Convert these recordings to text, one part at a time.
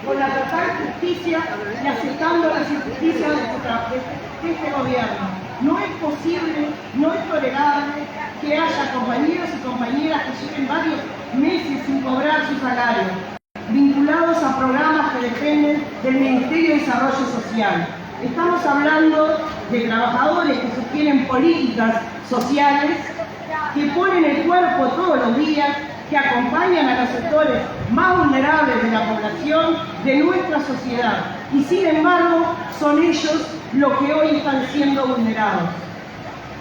Con la total justicia y aceptando las injusticias de este gobierno. No es posible, no es tolerable que haya compañeros y compañeras que lleven varios meses sin cobrar su salario, vinculados a programas que dependen del Ministerio de Desarrollo Social. Estamos hablando de trabajadores que sostienen políticas sociales, que ponen el cuerpo todos los días, que acompañan a los sectores más vulnerables de la población, de nuestra sociedad. Y sin embargo, son ellos los que hoy están siendo vulnerados.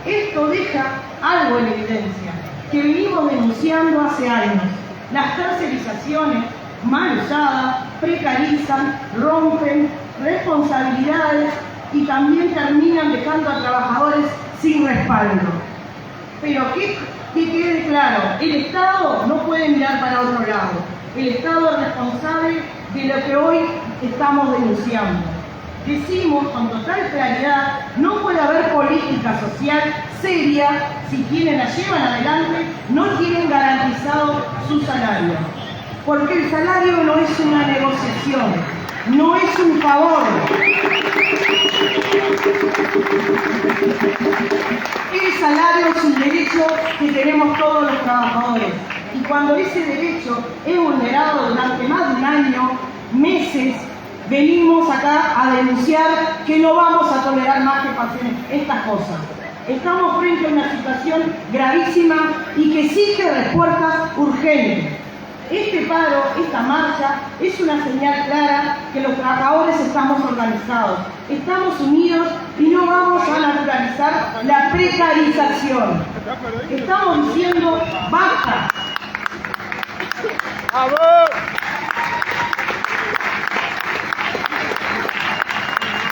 Esto deja algo en evidencia, que venimos denunciando hace años. Las tercerizaciones mal usadas precarizan, rompen responsabilidades y también terminan dejando a trabajadores sin respaldo. Pero que quede claro, el Estado no puede mirar para otro lado. El Estado es responsable de lo que hoy estamos denunciando. Decimos con total claridad, no puede haber política social seria si quienes la llevan adelante no tienen garantizado su salario. Porque el salario no es una negociación, no es un favor. El salario es un derecho que tenemos todos los trabajadores. Y cuando ese derecho es vulnerado durante más de un año, meses, venimos acá a denunciar que no vamos a tolerar más que pasen estas cosas. Estamos frente a una situación gravísima y que exige respuestas urgentes. Este paro, esta marcha, es una señal clara que los trabajadores estamos organizados, estamos unidos y no vamos garantizar la precarización. Estamos diciendo basta.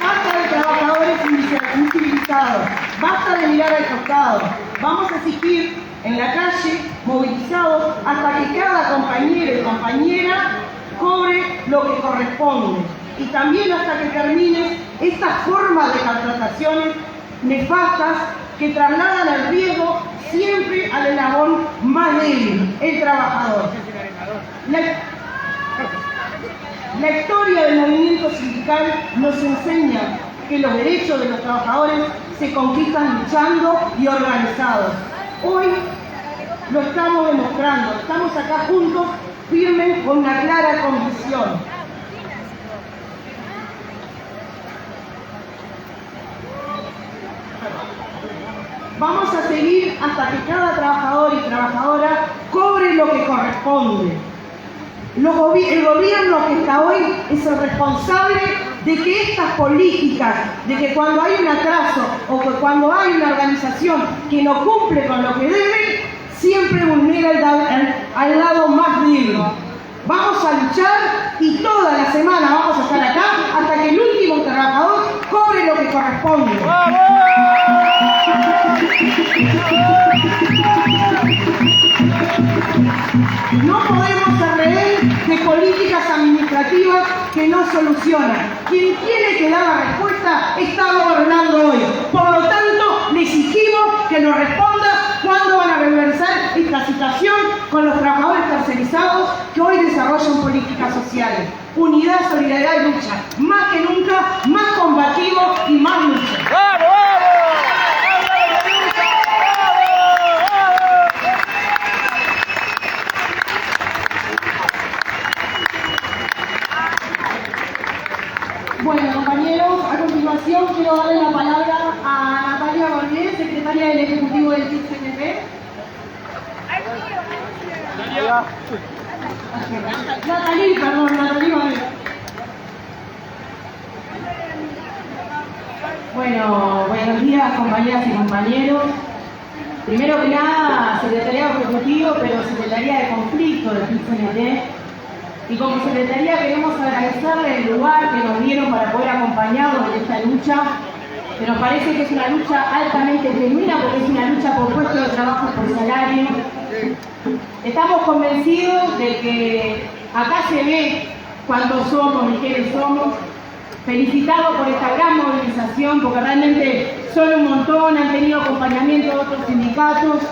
Basta de trabajadores invisibilizados, basta de mirar al costado. Vamos a exigir en la calle, movilizados, hasta que cada compañero y compañera cobre lo que corresponde. Y también hasta que termine esta forma de contrataciones nefastas que trasladan el riesgo siempre al eslabón más débil, el trabajador. La historia del movimiento sindical nos enseña que los derechos de los trabajadores se conquistan luchando y organizados. Hoy lo estamos demostrando, estamos acá juntos, firmes, con una clara convicción. Vamos a seguir hasta que cada trabajador y trabajadora cobre lo que corresponde. El gobierno que está hoy es el responsable de que estas políticas, de que cuando hay un atraso o que cuando hay una organización que no cumple con lo que debe, siempre vulnera al lado más débil. Vamos a luchar y toda la semana vamos a estar acá hasta que el último trabajador cobre lo que corresponde. No podemos ser rehén de políticas administrativas que no solucionan. Quien tiene que dar la respuesta está gobernando hoy. Por lo tanto, le exigimos que nos responda cuándo van a reversar esta situación con los trabajadores tercerizados que hoy desarrollan políticas sociales. Unidad, solidaridad y lucha. Más que nunca, más combativo y más lucha. ¡Vamos, Bueno, compañeros, a continuación quiero darle la palabra a Natalia Bordier, secretaria del Ejecutivo del CIT-CNT. Natalie Bordier. Bueno, buenos días, compañeras y compañeros. Primero que nada, Secretaría de Ejecutivo, pero Secretaría de Conflicto del CIT-CNT. Y como Secretaría queremos agradecerle el lugar que nos dieron para poder acompañarnos en esta lucha, que nos parece que es una lucha altamente genuina porque es una lucha por puestos de trabajo por salario. Estamos convencidos de que acá se ve cuántos somos y quiénes somos. Felicitarlos por esta gran movilización porque realmente son un montón, han tenido acompañamiento de otros sindicatos.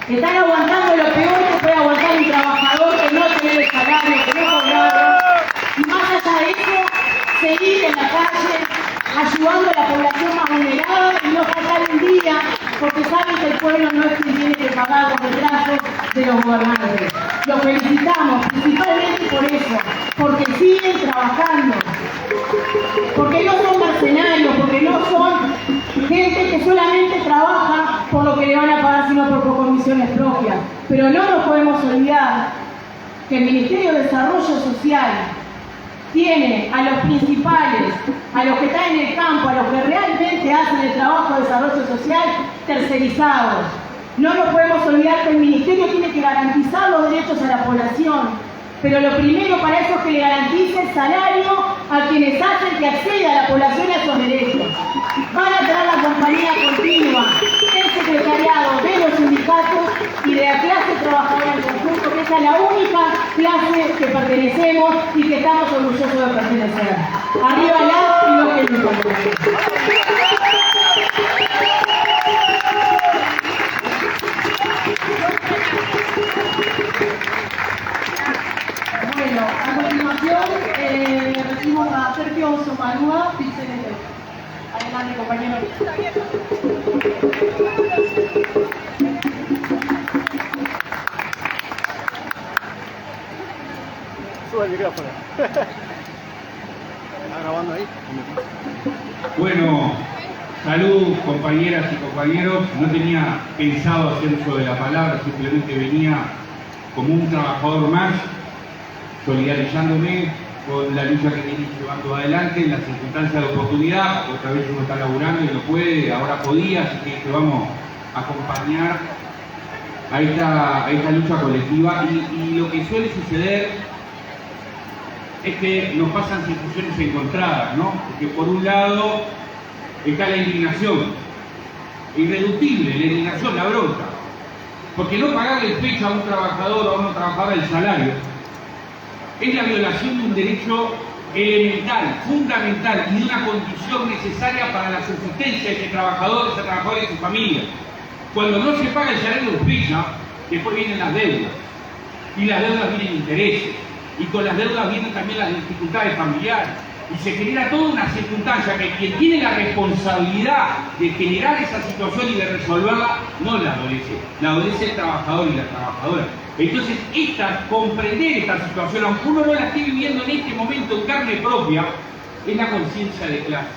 Están aguantando lo peor que puede aguantar un trabajador que no tiene el salario, que no cobrado. Y más allá de eso, seguir en la calle, ayudando a la población más vulnerada y no faltar un día, porque saben que el pueblo no es quien tiene que pagar los retrasos de los gobernantes. Los felicitamos, principalmente por eso, porque siguen trabajando, porque no son mercenarios, porque no son gente que solamente trabaja por lo que le van a pagar, sino por comisiones propias. Pero no nos podemos olvidar que el Ministerio de Desarrollo Social tiene a los principales, a los que están en el campo, a los que realmente hacen el trabajo de desarrollo social, tercerizados. No nos podemos olvidar que el Ministerio tiene que garantizar los derechos a la población, pero lo primero para eso es que le garantice el salario a quienes hacen que acceda a la población a esos derechos. Van a tener la compañía continua del secretariado, de los sindicatos y de la clase trabajadora en conjunto, que esa es la única clase que pertenecemos y que estamos orgullosos de pertenecer. Arriba las y los que luchan. Bueno, a continuación recibimos a Sergio Somalúa, CIT-CNT. Adelante, compañero. Sube el micrófono. ¿Está grabando ahí? Bueno, salud, compañeras y compañeros. No tenía pensado hacer uso de la palabra, simplemente venía como un trabajador más, solidarizándome con la lucha que viene llevando adelante en las circunstancias de oportunidad, porque otra vez uno está laburando y no puede, ahora podía, así que vamos a acompañar a esta lucha colectiva. Y lo que suele suceder es que nos pasan situaciones encontradas, ¿no? Porque por un lado está la indignación, irreductible, la indignación, la bronca, porque no pagar el pecho a un trabajador o a una trabajadora el salario es la violación de un derecho elemental, fundamental y de una condición necesaria para la subsistencia de ese trabajador, esa trabajadora y su familia. Cuando no se paga el salario de fecha, después vienen las deudas, y las deudas vienen intereses, y con las deudas vienen también las dificultades familiares, y se genera toda una circunstancia que quien tiene la responsabilidad de generar esa situación y de resolverla no la adolece el trabajador y la trabajadora. Entonces, comprender esta situación, aunque uno no la esté viviendo en este momento en carne propia, es la conciencia de clase,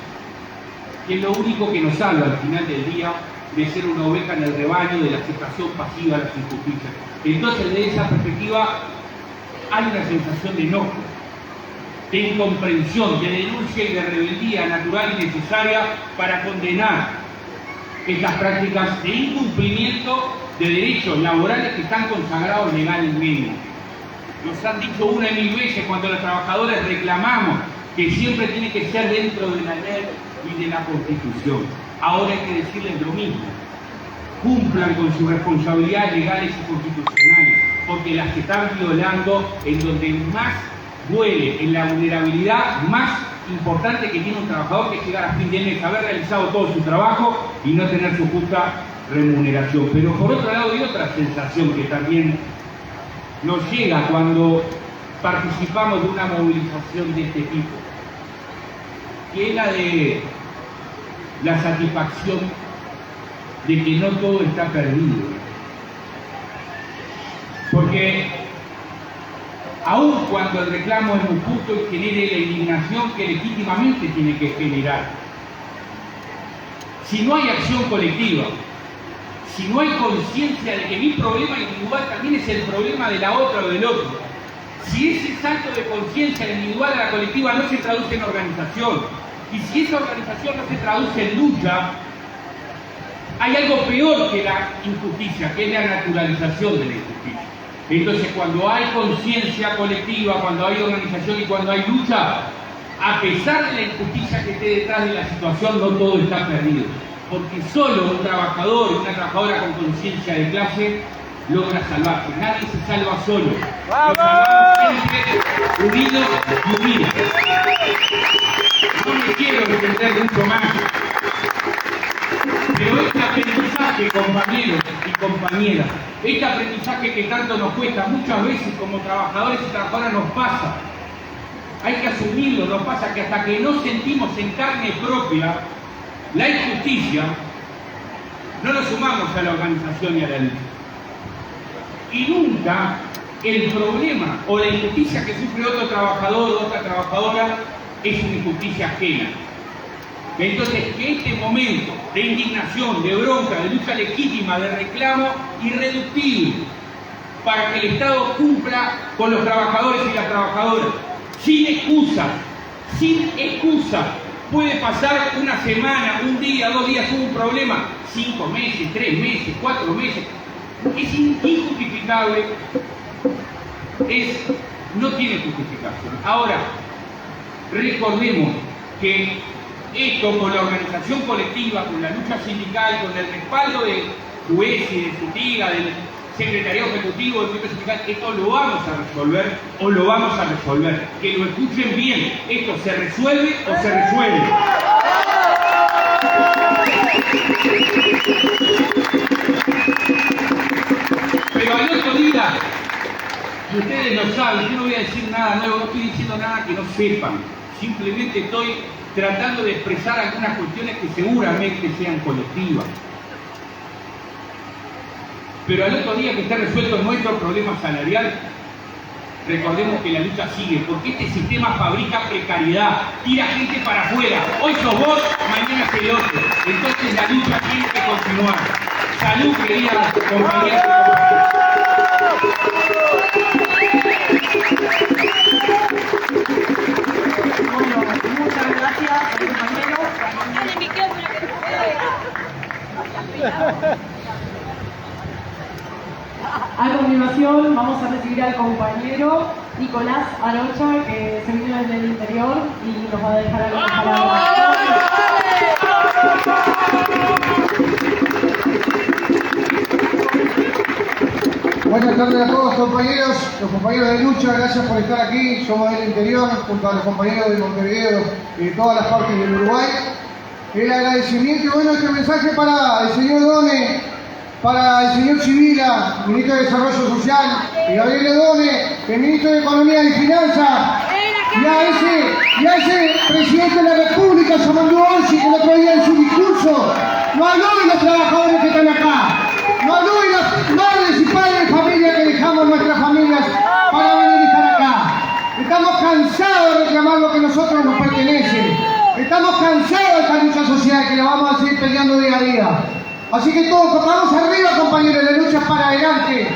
que es lo único que nos salva al final del día de ser una oveja en el rebaño de la aceptación pasiva de las injusticias. Entonces, desde esa perspectiva, hay una sensación de enojo, de incomprensión, de denuncia y de rebeldía natural y necesaria para condenar estas prácticas de incumplimiento de derechos laborales que están consagrados legalmente. Nos han dicho una y mil veces cuando los trabajadores reclamamos que siempre tiene que ser dentro de la ley y de la Constitución. Ahora hay que decirles lo mismo. Cumplan con sus responsabilidades legales y constitucionales, porque las están violando en donde más duele, en la vulnerabilidad más importante que tiene un trabajador, que es llegar a fin de mes, haber realizado todo su trabajo y no tener su justa remuneración. Pero por otro lado hay otra sensación que también nos llega cuando participamos de una movilización de este tipo, que es la de la satisfacción de que no todo está perdido. Porque aun cuando el reclamo es muy justo y genere la indignación que legítimamente tiene que generar, si no hay acción colectiva, si no hay conciencia de que mi problema individual también es el problema de la otra o del otro, si ese salto de conciencia individual a la colectiva no se traduce en organización, y si esa organización no se traduce en lucha, hay algo peor que la injusticia, que es la naturalización de la injusticia. Entonces, cuando hay conciencia colectiva, cuando hay organización y cuando hay lucha, a pesar de la injusticia que esté detrás de la situación, no todo está perdido. Porque solo un trabajador y una trabajadora con conciencia de clase logra salvarse. Nadie se salva solo. Nos salvamos siempre unidos y unidos. No me quiero extender mucho más, pero este aprendizaje, compañeros y compañeras, este aprendizaje que tanto nos cuesta, muchas veces como trabajadores y trabajadoras nos pasa. Hay que asumirlo, nos pasa que hasta que no sentimos en carne propia la injusticia, no nos sumamos a la organización y a la lucha. Y nunca el problema o la injusticia que sufre otro trabajador o otra trabajadora es una injusticia ajena. Entonces, que este momento de indignación, de bronca, de lucha legítima, de reclamo irreductible, para que el Estado cumpla con los trabajadores y las trabajadoras, sin excusa, puede pasar una semana, un día, 2 días, hubo un problema, 5 meses, 3 meses, 4 meses, es injustificable, no tiene justificación. Ahora, recordemos que esto con la organización colectiva, con la lucha sindical, con el respaldo de jueces, de SUTIGA, del secretariado ejecutivo, del movimiento sindical, esto lo vamos a resolver o lo vamos a resolver. Que lo escuchen bien, esto se resuelve o se resuelve. Pero al otro día, y ustedes lo saben, yo no voy a decir nada nuevo, no estoy diciendo nada que no sepan, simplemente estoy tratando de expresar algunas cuestiones que seguramente sean colectivas. Pero al otro día que esté resuelto nuestro problema salarial, recordemos que la lucha sigue, porque este sistema fabrica precariedad, tira gente para afuera. Hoy sos vos, mañana es el otro. Entonces la lucha tiene que continuar. Salud, queridas compañeras y compañeros. A continuación vamos a recibir al compañero Nicolás Arocha, que se vino desde el interior y nos va a dejar algunas palabras. Buenas tardes a todos compañeros, los compañeros de lucha, gracias por estar aquí. Somos del interior, junto a los compañeros de Montevideo y de todas las partes del Uruguay. El agradecimiento, bueno, este mensaje para el señor Done, para el señor Chivila, ministro de Desarrollo Social, y Gabriel Done, el ministro de Economía y Finanzas, y a ese presidente de la República, Samandú Orsi, que el otro día en su discurso no habló de los trabajadores que están acá, no habló de las madres y padres de familia que dejamos nuestras familias para venir a estar acá. Estamos cansados de reclamar lo que a nosotros nos pertenece. Estamos cansados de esta lucha social que la vamos a seguir peleando día a día. Así que todos vamos arriba, compañeros, de lucha para adelante,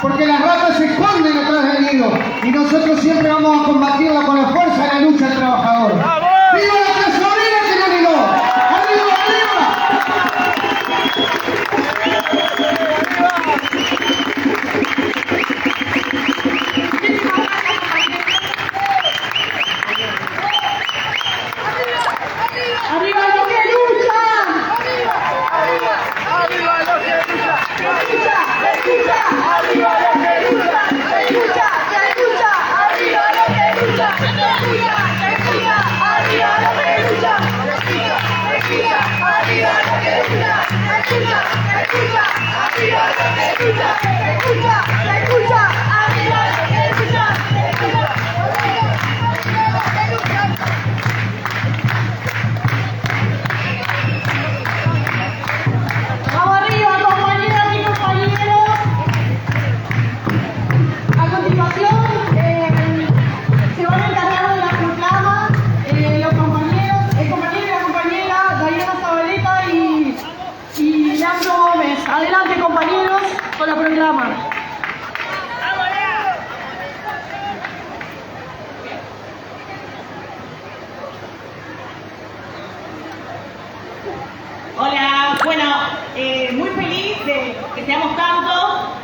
porque las ratas se esconden detrás del nido y nosotros siempre vamos a combatirla con la fuerza de la lucha del trabajador. ¡Viva la clase obrera que no ligó! ¡Arriba, ¡Arriba los que luchan! ¡Arriba los que luchan! ¡Arriba los que luchan! ¡Escucha! ¡Arriba los que luchan! ¡Escucha! ¡Arriba los que luchan! ¡Escucha! ¡Arriba los que luchan! ¡Escucha! ¡Arriba los que luchan! ¡Escucha! ¡Arriba los que luchan! ¡Vamos arriba, compañeras y compañeros! A continuación, se van a encargar de la proclama los compañeros, el compañero y la compañera Diana Zabaleta y Leandro Gómez. Adelante, compañeros, con la proclama. Hola, bueno, muy feliz de que seamos tantos.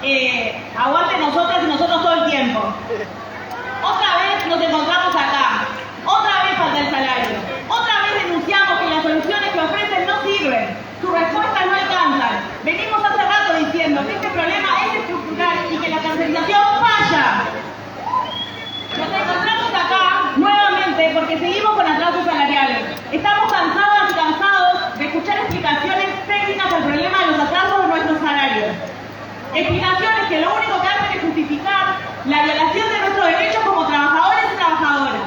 Aguante nosotras y nosotros todo el tiempo. Otra vez nos encontramos acá. Otra vez falta el salario. Otra vez denunciamos que las soluciones que ofrecen no sirven. Sus respuestas no alcanzan. Venimos hace rato diciendo que este problema es estructural y que la cancelación falla. Nos encontramos acá nuevamente porque seguimos con atrasos salariales. Estamos cansadas y cansados de escuchar explicaciones técnicas al problema de los atrasos de nuestros salarios. Explicaciones que lo único que hacen es justificar la violación de nuestros derechos como trabajadores y trabajadoras.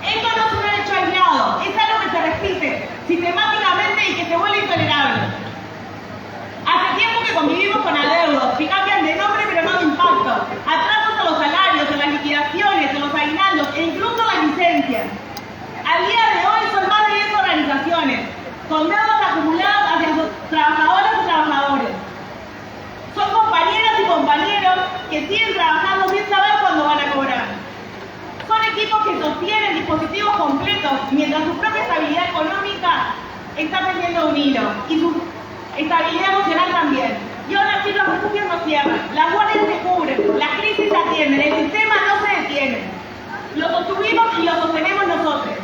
Esto no es un derecho aislado, es algo que se repite sistemáticamente y que se vuelve intolerable. Hace tiempo que convivimos con adeudos que cambian de nombre pero no de impacto. Atrasos a los salarios, a las liquidaciones, a los aguinaldos e incluso a las licencias. Al día de hoy son más de 10 organizaciones con deudas acumuladas hacia sus trabajadoras y trabajadores. Son compañeras y compañeros que siguen trabajando sin saber cuándo van a cobrar. Son equipos que sostienen dispositivos completos mientras su propia estabilidad económica está perdiendo un hilo y su estabilidad emocional también. Y aún así los refugios no cierran, las guardias se cubren, las crisis se atienden, el sistema no se detiene. Lo sostuvimos y lo sostenemos nosotros.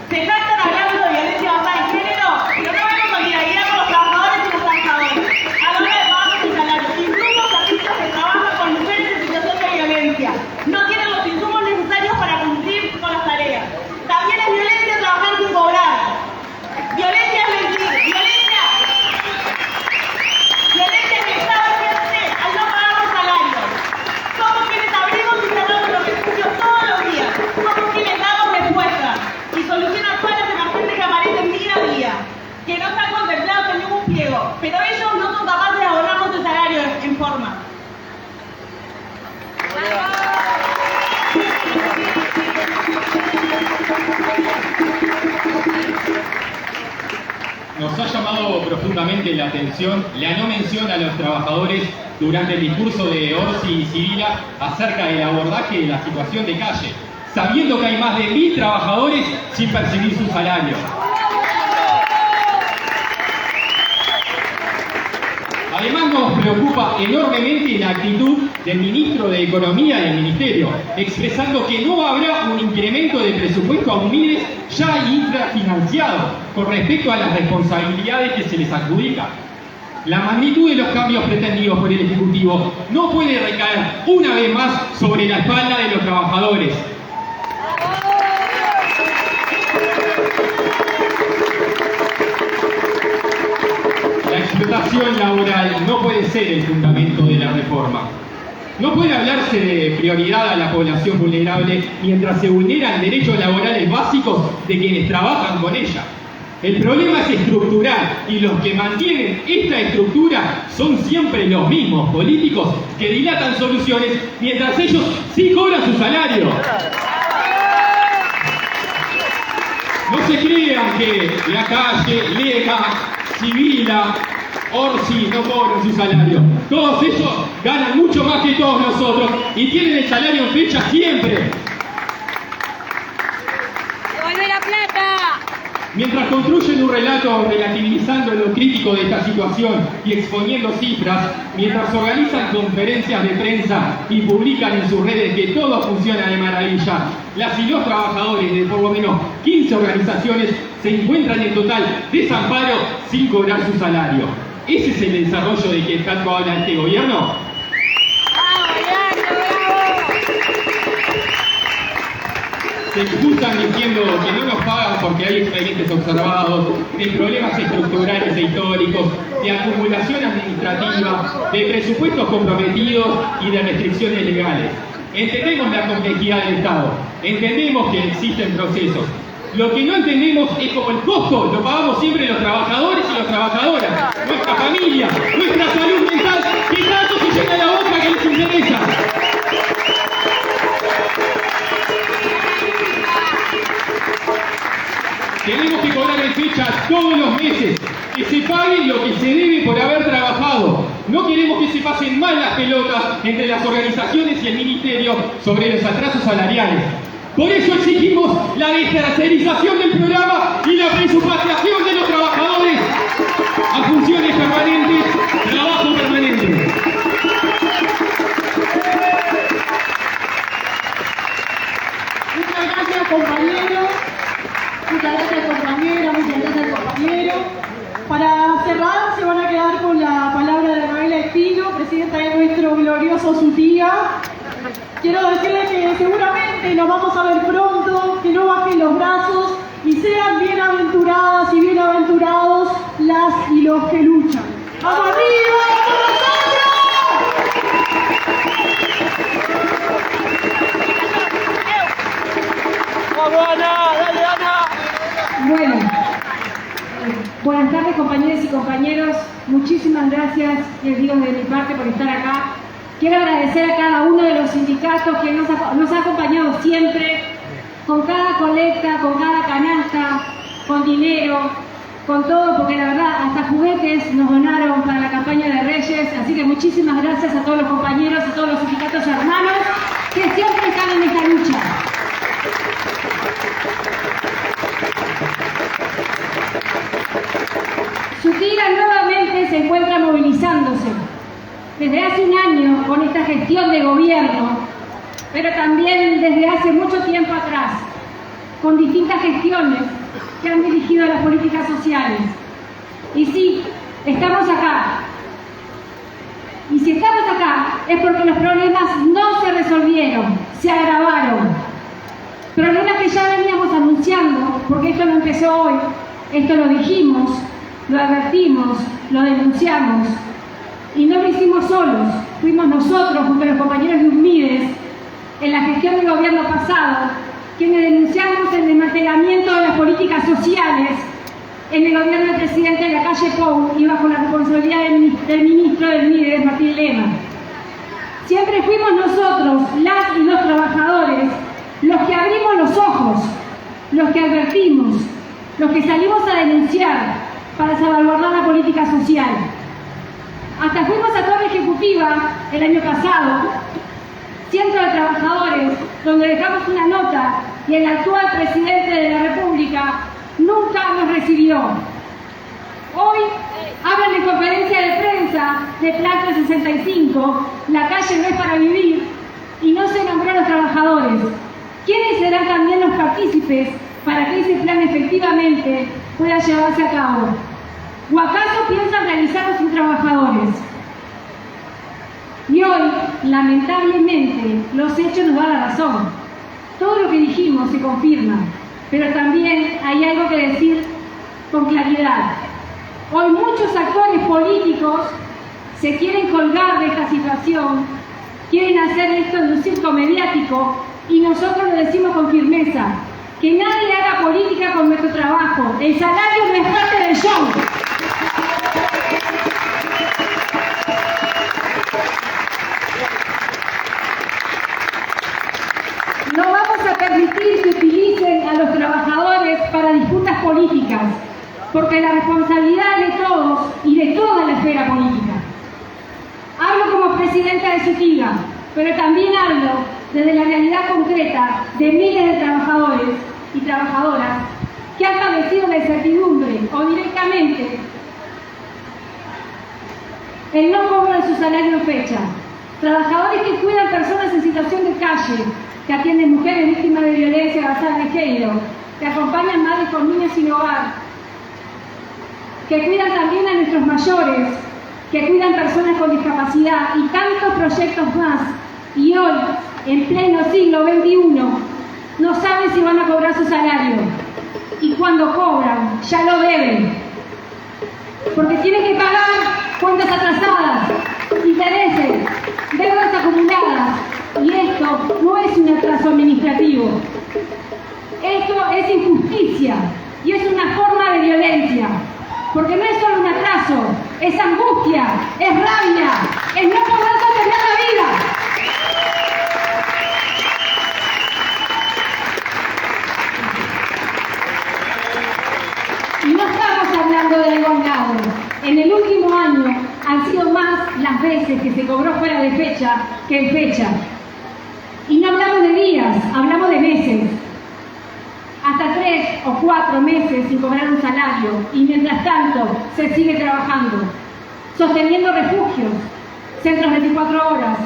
Se jactan hablando de violencia basada en género, pero no vemos solidaridad con los trabajadores y las trabajadoras a la hora de pagar sus salarios. Incluso artistas que trabajan con mujeres en situación de violencia no tienen los insumos necesarios para cumplir con las tareas. También es violencia trabajar sin cobrar. Violencia es mentir. Violencia es que Estado ejerce al no pagar los salarios. Somos quienes abrimos y cerramos los refugios todos los días. Somos quienes damos respuestas y solucionan todas las emergencias que aparecen día a día, que no están contemplados en ningún pliego, pero ellos no son capaces de abonarnos el salario en forma. Nos ha llamado profundamente la atención la no mención a los trabajadores durante el discurso de Orsi y Chivila acerca del abordaje de la situación de calle, sabiendo que hay más de 1000 trabajadores sin percibir su salario. enormemente la actitud del ministro de Economía del Ministerio, expresando que no habrá un incremento de presupuesto a un MIDES ya infrafinanciado con respecto a las responsabilidades que se les adjudica. La magnitud de los cambios pretendidos por el Ejecutivo no puede recaer una vez más sobre la espalda de los trabajadores. La explotación laboral no puede ser el fundamento de la reforma. No puede hablarse de prioridad a la población vulnerable mientras se vulneran derechos laborales básicos de quienes trabajan con ella. El problema es estructural y los que mantienen esta estructura son siempre los mismos políticos que dilatan soluciones mientras ellos sí cobran su salario. No se crean que la calle, Lega, Sibila, Orsi no cobran su salario. Todos ellos ganan mucho más que todos nosotros y tienen el salario en fecha siempre. ¡Devuelve la plata! Mientras construyen un relato relativizando lo crítico de esta situación y exponiendo cifras, mientras organizan conferencias de prensa y publican en sus redes que todo funciona de maravilla, las y los trabajadores de por lo menos 15 organizaciones se encuentran en total desamparo sin cobrar su salario. ¿Ese es el desarrollo de que tanto habla este gobierno? Se excusan diciendo que no nos pagan porque hay expedientes observados, de problemas estructurales e históricos, de acumulación administrativa, de presupuestos comprometidos y de restricciones legales. Entendemos la complejidad del Estado, entendemos que existen procesos. Lo que no entendemos es cómo el costo lo pagamos siempre los trabajadores y las trabajadoras, nuestra familia, nuestra salud mental, que tanto se llena la boca que les interesa. Tenemos que cobrar en fecha todos los meses, que se pague lo que se debe por haber trabajado. No queremos que se pasen mal las pelotas entre las organizaciones y el Ministerio sobre los atrasos salariales. Por eso exigimos la destercerización del programa y la presupuestación de los trabajadores a funciones permanentes, trabajo permanente. Muchas gracias, compañeros. Muchas gracias, compañera. Muchas gracias, compañero. Para cerrar, se van a quedar con la palabra de Rafaela Espino, presidenta de nuestro glorioso SUTIA. Quiero decirles que seguramente nos vamos a ver pronto, que no bajen los brazos y sean bienaventuradas y bienaventurados las y los que luchan. ¡Vamos arriba! ¡Vamos, Ana! ¡Dale, Ana! Bueno, buenas tardes, compañeras y compañeros. Muchísimas gracias, les digo de mi parte, por estar acá. Quiero agradecer a cada uno de los sindicatos que nos ha acompañado siempre, con cada colecta, con cada canasta, con dinero, con todo, porque la verdad hasta juguetes nos donaron para la campaña de Reyes. Así que muchísimas gracias a todos los compañeros, a todos los sindicatos hermanos que siempre están en esta lucha. SUTIA nuevamente se encuentra movilizándose desde hace un año con esta gestión de gobierno, pero también desde hace mucho tiempo atrás, con distintas gestiones que han dirigido a las políticas sociales. Y sí, estamos acá. Y si estamos acá es porque los problemas no se resolvieron, se agravaron. Problemas que ya veníamos anunciando, porque esto no empezó hoy, esto lo dijimos, lo advertimos, lo denunciamos. Y no lo hicimos solos, fuimos nosotros, junto a los compañeros de UNMIDES, en la gestión del gobierno pasado, quienes denunciamos el desmantelamiento de las políticas sociales en el gobierno del presidente de la calle Pou y bajo la responsabilidad del ministro del MIDES, Martín Lema. Siempre fuimos nosotros, las y los trabajadores, los que abrimos los ojos, los que advertimos, los que salimos a denunciar para salvaguardar la política social. Hasta fuimos a Torre Ejecutiva el año pasado, cientos de trabajadores, donde dejamos una nota y el actual presidente de la República nunca nos recibió. Hoy hablan en conferencia de prensa promesa de Plan 365, la calle no es para vivir, y no se nombró a los trabajadores. ¿Quiénes serán también los partícipes para que ese plan efectivamente pueda llevarse a cabo? ¿O acaso piensan realizarlo sin trabajadores? Y hoy, lamentablemente, los hechos nos dan la razón. Todo lo que dijimos se confirma, pero también hay algo que decir con claridad. Hoy muchos actores políticos se quieren colgar de esta situación, quieren hacer esto de un circo mediático, y nosotros lo decimos con firmeza: que nadie haga política con nuestro trabajo. El salario no es parte del show. No vamos a permitir que utilicen a los trabajadores para disputas políticas, porque la responsabilidad es de todos y de toda la esfera política. Hablo como presidenta de SUTIGA, pero también hablo desde la realidad concreta de miles de trabajadores y trabajadoras que han padecido la incertidumbre o directamente el no cobro de su salario en fecha. Trabajadores que cuidan personas en situación de calle, que atienden mujeres víctimas de violencia basada en género, que acompañan madres con niños sin hogar, que cuidan también a nuestros mayores, que cuidan personas con discapacidad y tantos proyectos más. Y hoy, en pleno siglo XXI, no saben si van a cobrar su salario. Y cuando cobran, ya lo deben. Porque tienen que pagar cuentas atrasadas, intereses, deudas acumuladas. Y esto no es un atraso administrativo. Esto es injusticia y es una forma de violencia. Porque no es solo un atraso, es angustia, es rabia, es no poder sostener la vida. Y no estamos hablando de algo aislado. En el último año han sido más las veces que se cobró fuera de fecha que en fecha. Y no hablamos de días, hablamos de meses. Hasta 3 o 4 meses sin cobrar un salario, y mientras tanto se sigue trabajando, sosteniendo refugios, centros 24 horas,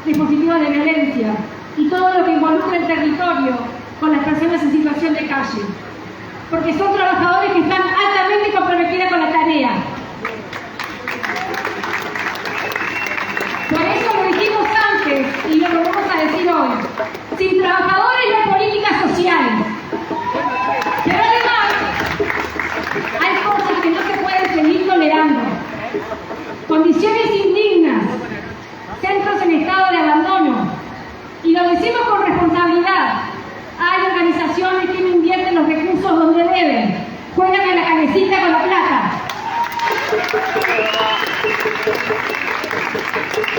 dispositivos de violencia y todo lo que involucra el territorio con las personas en situación de calle. Porque son trabajadores que están altamente comprometidos con la tarea. Por eso lo dijimos antes y lo volvemos a decir hoy: sin trabajadores no hay políticas sociales. Pero además, hay cosas que no se pueden seguir tolerando. Condiciones indignas, centros en estado de abandono. Y lo decimos con responsabilidad. Hay organizaciones que no invierten los recursos donde deben. Juegan a la canecita con la plata.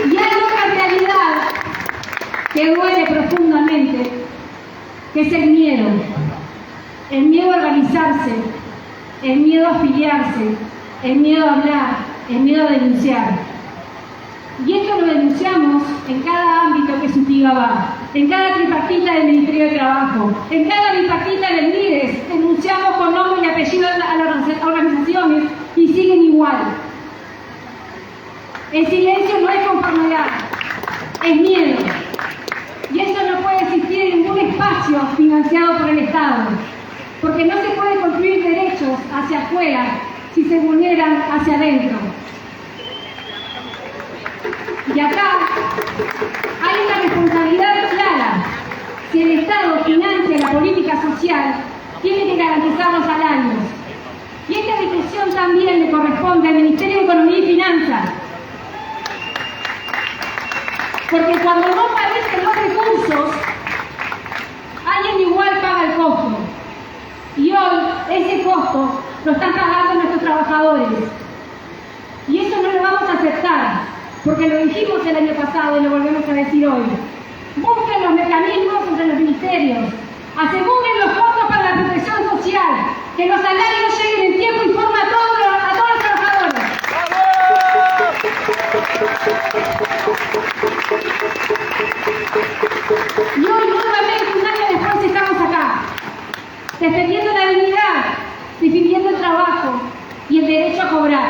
Y hay otra realidad que duele profundamente, que es el miedo. El miedo a organizarse, el miedo a afiliarse, el miedo a hablar, el miedo a denunciar. Y esto lo denunciamos en cada ámbito que SUTIGA va, en cada tripartita del Ministerio de Trabajo, en cada bipartita del MIDES, denunciamos con nombre y apellido a las organizaciones y siguen igual. El silencio no es conformidad, es miedo. Y eso no puede existir en ningún espacio financiado por el Estado. Porque no se puede construir derechos hacia afuera si se vulneran hacia adentro. Y acá hay una responsabilidad clara. Si el Estado financia la política social, tiene que garantizar los salarios. Y esta discusión también le corresponde al Ministerio de Economía y Finanzas. Porque cuando no aparecen los recursos, alguien igual paga el costo. Y hoy ese costo lo están pagando nuestros trabajadores. Y eso no lo vamos a aceptar, porque lo dijimos el año pasado y lo volvemos a decir hoy. Busquen los mecanismos entre los ministerios. Aseguren los fondos para la protección social. Que los salarios lleguen en tiempo y forma a todos los trabajadores. Y hoy nuevamente, un año después, estamos acá, defendiendo la dignidad, defendiendo el trabajo y el derecho a cobrar.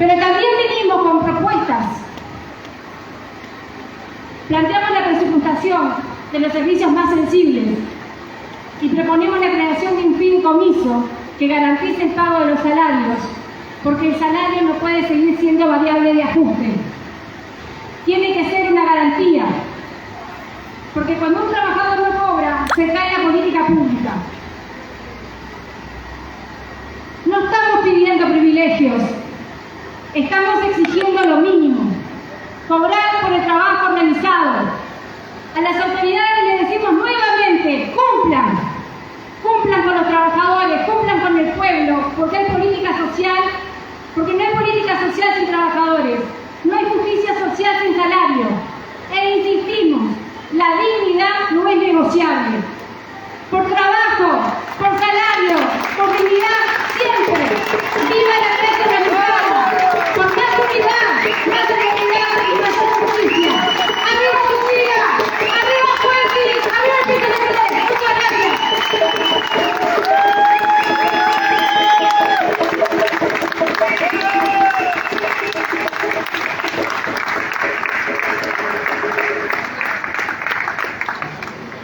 Pero también venimos con propuestas. Planteamos la presupuestación de los servicios más sensibles y proponemos la creación de un fideicomiso que garantice el pago de los salarios, porque el salario no puede seguir siendo variable de ajuste. Tiene que ser una garantía, porque cuando un trabajador no cobra, se cae la política pública. No estamos pidiendo privilegios, estamos exigiendo lo mínimo, cobrar por el trabajo realizado. A las autoridades les decimos nuevamente, cumplan con los trabajadores, cumplan con el pueblo, porque hay política social, porque no hay política social sin trabajadores, no hay justicia social sin salario. E insistimos, la dignidad no es negociable.